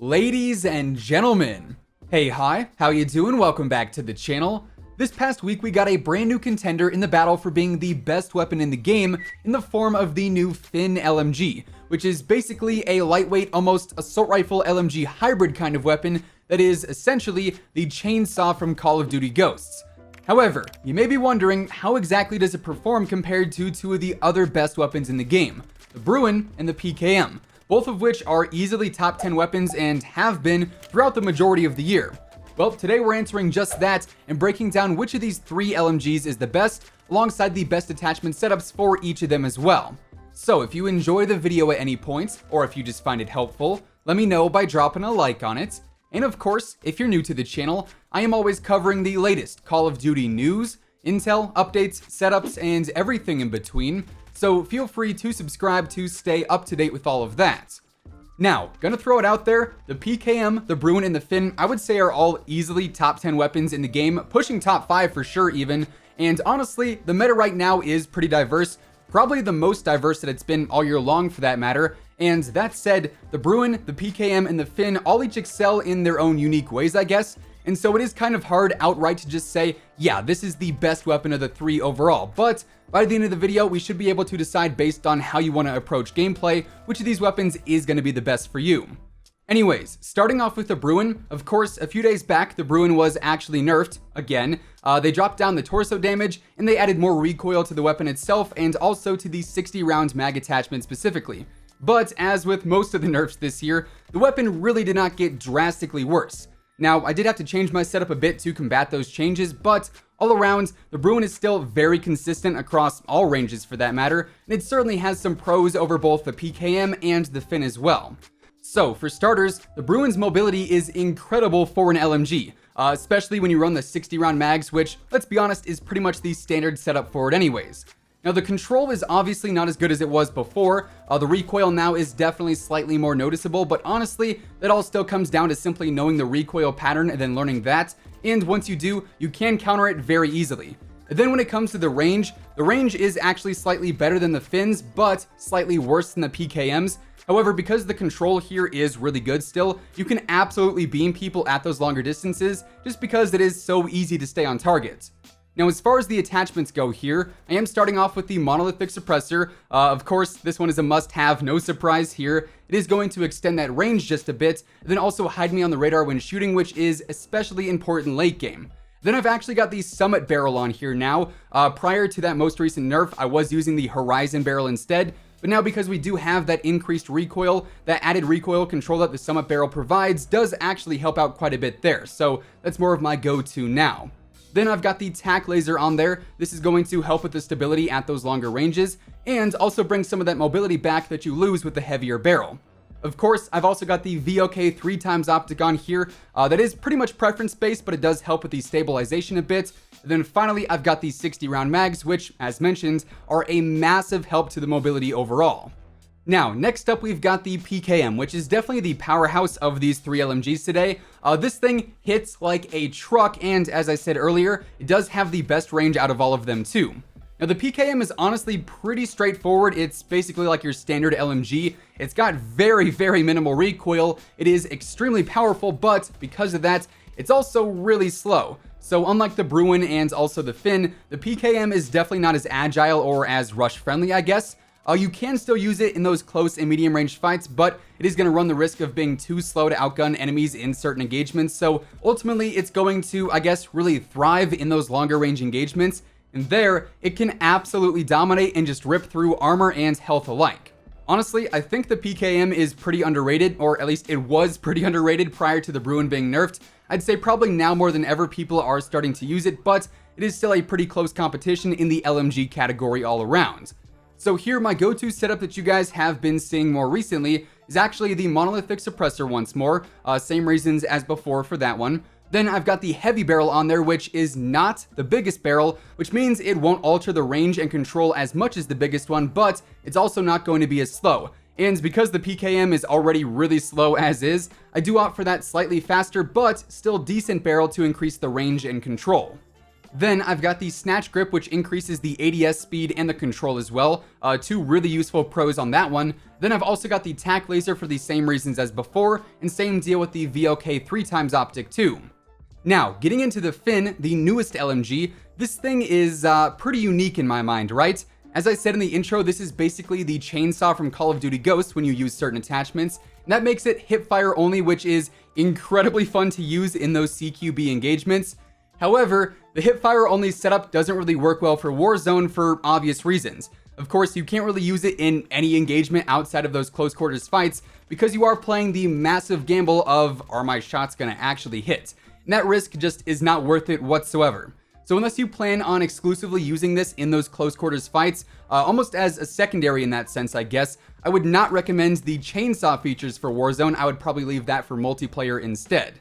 Ladies and gentlemen, hey, hi, how you doing? Welcome back to the channel. This past week we got a brand new contender in the battle for being the best weapon in the game in the form of the new FINN LMG, which is basically a lightweight, almost assault rifle LMG hybrid kind of weapon that is essentially the chainsaw from Call of Duty Ghosts. However, you may be wondering, how exactly does it perform compared to two of the other best weapons in the game, the Bruen and the PKM, both of which are easily top 10 weapons and have been throughout the majority of the year. Well, today we're answering just that and breaking down which of these three LMGs is the best, alongside the best attachment setups for each of them as well. So if you enjoy the video at any point, or if you just find it helpful, let me know by dropping a like on it. And of course, if you're new to the channel, I am always covering the latest Call of Duty news, intel, updates, setups, and everything in between, so feel free to subscribe to stay up to date with all of that. Now, gonna throw it out there, the PKM, the Bruen, and the FINN, I would say are all easily top 10 weapons in the game, pushing top 5 for sure even, and honestly, the meta right now is pretty diverse, probably the most diverse that it's been all year long for that matter. And that said, the Bruen, the PKM, and the FINN all each excel in their own unique ways, I guess, and so it is kind of hard outright to just say, yeah, this is the best weapon of the three overall, but by the end of the video, we should be able to decide based on how you want to approach gameplay, which of these weapons is going to be the best for you. Anyways, starting off with the Bruen, of course, a few days back, the Bruen was actually nerfed, again. They dropped down the torso damage, and they added more recoil to the weapon itself, and also to the 60-round mag attachment specifically. But as with most of the nerfs this year, the weapon really did not get drastically worse. Now, I did have to change my setup a bit to combat those changes, but all around, the Bruen is still very consistent across all ranges for that matter, and it certainly has some pros over both the PKM and the FINN as well. So, for starters, the Bruen's mobility is incredible for an LMG, especially when you run the 60-round mags, which, let's be honest, is pretty much the standard setup for it anyways. Now, the control is obviously not as good as it was before. The recoil now is definitely slightly more noticeable, but honestly, that all still comes down to simply knowing the recoil pattern and then learning that, and once you do, you can counter it very easily. And then when it comes to the range is actually slightly better than the FINN's, but slightly worse than the PKM's. However, because the control here is really good still, you can absolutely beam people at those longer distances, just because it is so easy to stay on target. Now, as far as the attachments go here, I am starting off with the monolithic suppressor. Of course, this one is a must-have, no surprise here. It is going to extend that range just a bit, and then also hide me on the radar when shooting, which is especially important late game. Then I've actually got the summit barrel on here now. Prior to that most recent nerf, I was using the horizon barrel instead, but now because we do have that increased recoil, that added recoil control that the summit barrel provides does actually help out quite a bit there, so that's more of my go-to now. Then I've got the tac laser on there. This is going to help with the stability at those longer ranges, and also bring some of that mobility back that you lose with the heavier barrel. Of course, I've also got the VOK 3x optic on here. That is pretty much preference based, but it does help with the stabilization a bit. And then finally, I've got the 60-round mags, which, as mentioned, are a massive help to the mobility overall. Now, next up we've got the PKM, which is definitely the powerhouse of these three LMGs today. This thing hits like a truck, and as I said earlier, it does have the best range out of all of them too. Now, the PKM is honestly pretty straightforward. It's basically like your standard LMG. It's got very, very minimal recoil. It is extremely powerful, but because of that, it's also really slow. So unlike the Bruen and also the FINN, the PKM is definitely not as agile or as rush friendly, I guess. You can still use it in those close and medium range fights, but it is going to run the risk of being too slow to outgun enemies in certain engagements. So ultimately, it's going to, I guess, really thrive in those longer range engagements. And there, it can absolutely dominate and just rip through armor and health alike. Honestly, I think the PKM is pretty underrated, or at least it was pretty underrated prior to the Bruen being nerfed. I'd say probably now more than ever people are starting to use it, but it is still a pretty close competition in the LMG category all around. So here, my go-to setup that you guys have been seeing more recently is actually the monolithic suppressor once more. Same reasons as before for that one. Then I've got the heavy barrel on there, which is not the biggest barrel, which means it won't alter the range and control as much as the biggest one, but it's also not going to be as slow. And because the PKM is already really slow as is, I do opt for that slightly faster but still decent barrel to increase the range and control. Then I've got the Snatch Grip, which increases the ADS speed and the control as well. Two really useful pros on that one. Then I've also got the Tac Laser for the same reasons as before, and same deal with the VLK 3x optic too. Now, getting into the FINN, the newest LMG, this thing is pretty unique in my mind, right? As I said in the intro, this is basically the chainsaw from Call of Duty Ghosts when you use certain attachments, and that makes it hipfire only, which is incredibly fun to use in those CQB engagements. However, the hipfire only setup doesn't really work well for Warzone for obvious reasons. Of course, you can't really use it in any engagement outside of those close quarters fights because you are playing the massive gamble of, are my shots gonna actually hit? And that risk just is not worth it whatsoever. So unless you plan on exclusively using this in those close quarters fights, almost as a secondary in that sense, I guess, I would not recommend the chainsaw features for Warzone. I would probably leave that for multiplayer instead.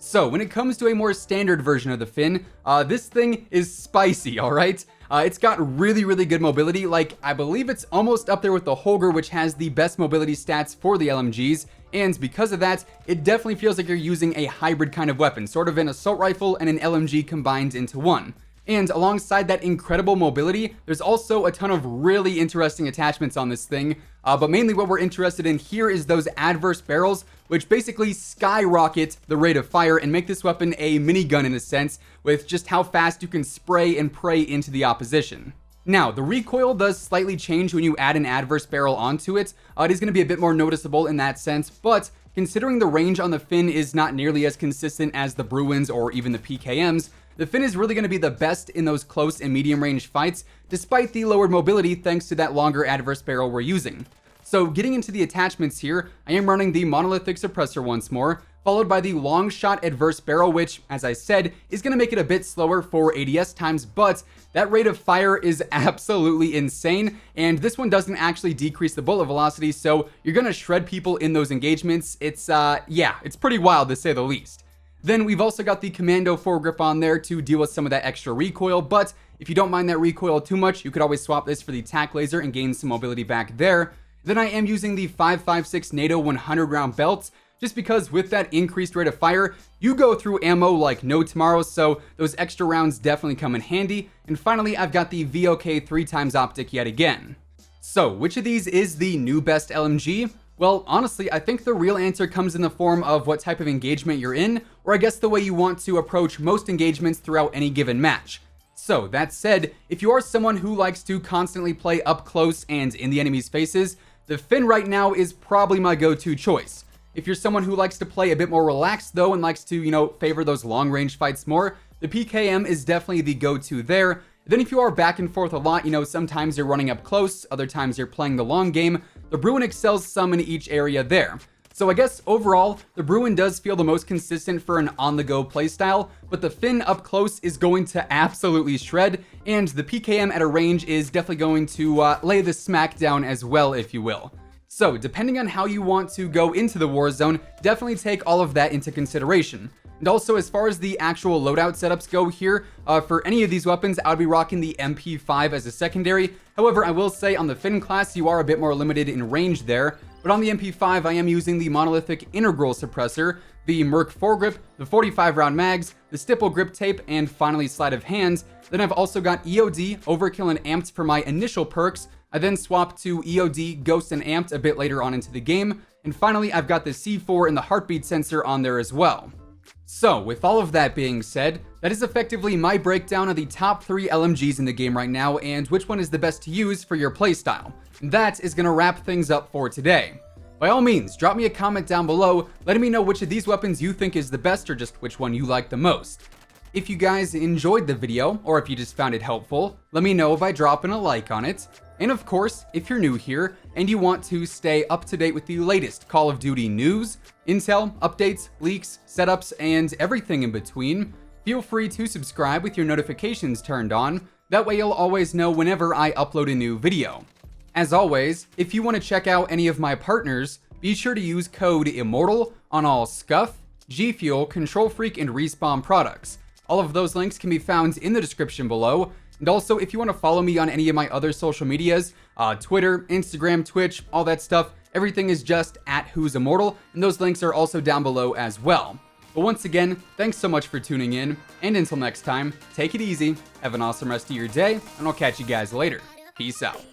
So when it comes to a more standard version of the FINN, this thing is spicy, alright? It's got really good mobility. Like, I believe it's almost up there with the Holger, which has the best mobility stats for the LMGs. And because of that, it definitely feels like you're using a hybrid kind of weapon, sort of an assault rifle and an LMG combined into one. And alongside that incredible mobility, there's also a ton of really interesting attachments on this thing. But mainly what we're interested in here is those adverse barrels, which basically skyrocket the rate of fire and make this weapon a minigun in a sense, with just how fast you can spray and pray into the opposition. Now, the recoil does slightly change when you add an adverse barrel onto it. It is going to be a bit more noticeable in that sense, but considering the range on the FINN is not nearly as consistent as the Bruens or even the PKMs, the FINN is really going to be the best in those close and medium range fights, despite the lowered mobility thanks to that longer adverse barrel we're using. So getting into the attachments here, I am running the monolithic suppressor once more, followed by the long shot adverse barrel, which, as I said, is going to make it a bit slower for ADS times, but that rate of fire is absolutely insane, and this one doesn't actually decrease the bullet velocity, so you're going to shred people in those engagements. It's, yeah, it's pretty wild to say the least. Then we've also got the Commando foregrip on there to deal with some of that extra recoil, but if you don't mind that recoil too much, you could always swap this for the Tac Laser and gain some mobility back there. Then I am using the 5.56 NATO 100 round belts, just because with that increased rate of fire, you go through ammo like no tomorrow, so those extra rounds definitely come in handy. And finally, I've got the VLK 3x optic yet again. So which of these is the new best LMG? Well, honestly, I think the real answer comes in the form of what type of engagement you're in, or I guess the way you want to approach most engagements throughout any given match. So that said, if you are someone who likes to constantly play up close and in the enemy's faces, the FINN right now is probably my go-to choice. If you're someone who likes to play a bit more relaxed though and likes to, favor those long-range fights more, the PKM is definitely the go-to there. Then if you are back and forth a lot, sometimes you're running up close, other times you're playing the long game, the Bruen excels some in each area there. So I guess overall, the Bruen does feel the most consistent for an on-the-go playstyle, but the FINN up close is going to absolutely shred, and the PKM at a range is definitely going to lay the smack down as well, if you will. So depending on how you want to go into the Warzone, definitely take all of that into consideration. And also, as far as the actual loadout setups go here, for any of these weapons, I would be rocking the MP5 as a secondary. However, I will say on the FINN class, you are a bit more limited in range there. But on the MP5, I am using the monolithic integral suppressor, the Merc foregrip, the 45 round mags, the stipple grip tape, and finally sleight of hand. Then I've also got EOD, overkill, and amped for my initial perks. I then swapped to EOD, ghost, and amped a bit later on into the game. And finally, I've got the C4 and the heartbeat sensor on there as well. So, with all of that being said, that is effectively my breakdown of the top 3 LMGs in the game right now and which one is the best to use for your playstyle. And that is going to wrap things up for today. By all means, drop me a comment down below letting me know which of these weapons you think is the best or just which one you like the most. If you guys enjoyed the video, or if you just found it helpful, let me know by dropping a like on it. And of course, if you're new here and you want to stay up to date with the latest Call of Duty news, intel, updates, leaks, setups, and everything in between, feel free to subscribe with your notifications turned on. That way you'll always know whenever I upload a new video. As always, if you want to check out any of my partners, be sure to use code IMMORTAL on all Scuff, G Fuel, Control Freak, and Respawn products. All of those links can be found in the description below. And also, if you want to follow me on any of my other social medias, Twitter, Instagram, Twitch, all that stuff, everything is just at WhosImmortal, and those links are also down below as well. But once again, thanks so much for tuning in, and until next time, take it easy, have an awesome rest of your day, and I'll catch you guys later. Peace out.